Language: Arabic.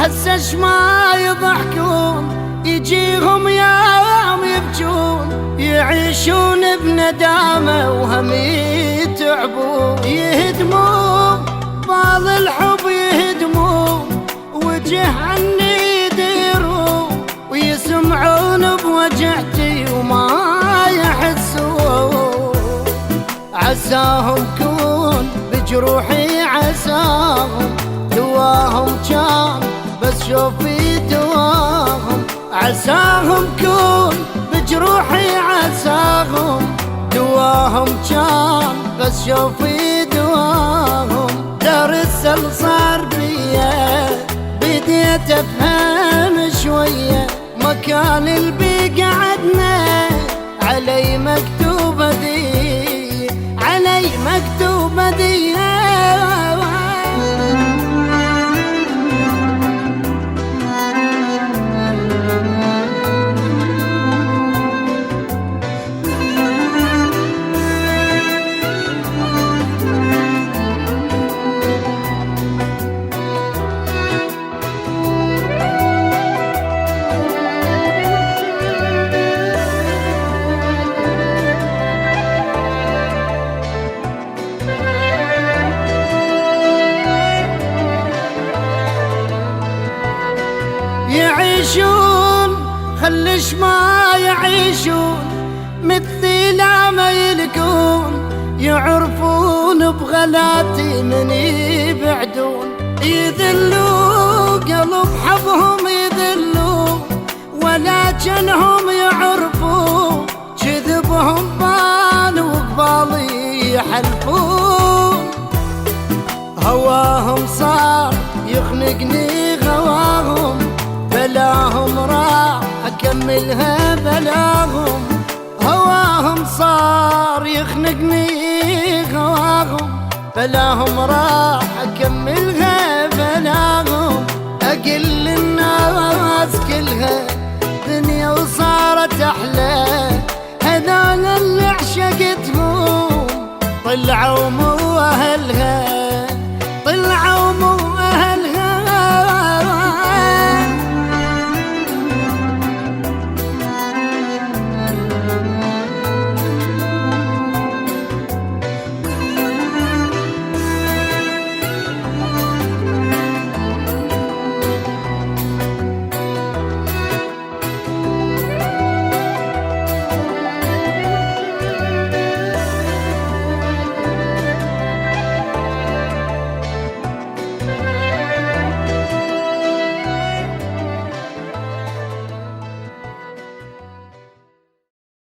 هسه ما يضحكون يجيهم يوم يبجون، يعيشون بندامة وهم يتعبون، يهدمون بال الحب يهدمون، وجه عني يديرون ويسمعون بوجعتي وما يحسون. عساهم كون بجروحي عساهم دواهم كان بس شوفي دواهم. عساهم كون بجروحي عساهم دواهم كان بس شوفي دواهم. درس صار بيا بديت افهم شويه، مكان البي قعدنا علي مكتوبه دي، علي مكتوبه دي. يعيشون خلش ما يعيشون مثلي لا ما يلقون، يعرفون بغلاتي من يبعدون، يذلوا قلب حبهم يذلوا ولكنهم يعرفون كذبهم بان وقبالي يحلفون. هواهم صار يخنقني غواهم، بلاهم راح أكملها بلاهم. هواهم صار يخنقني غواهم، بلاهم راح أكملها بلاهم. أقل الناس كلها دنيا وصارت أحلى، هذول اللي عشقتهم طلعوا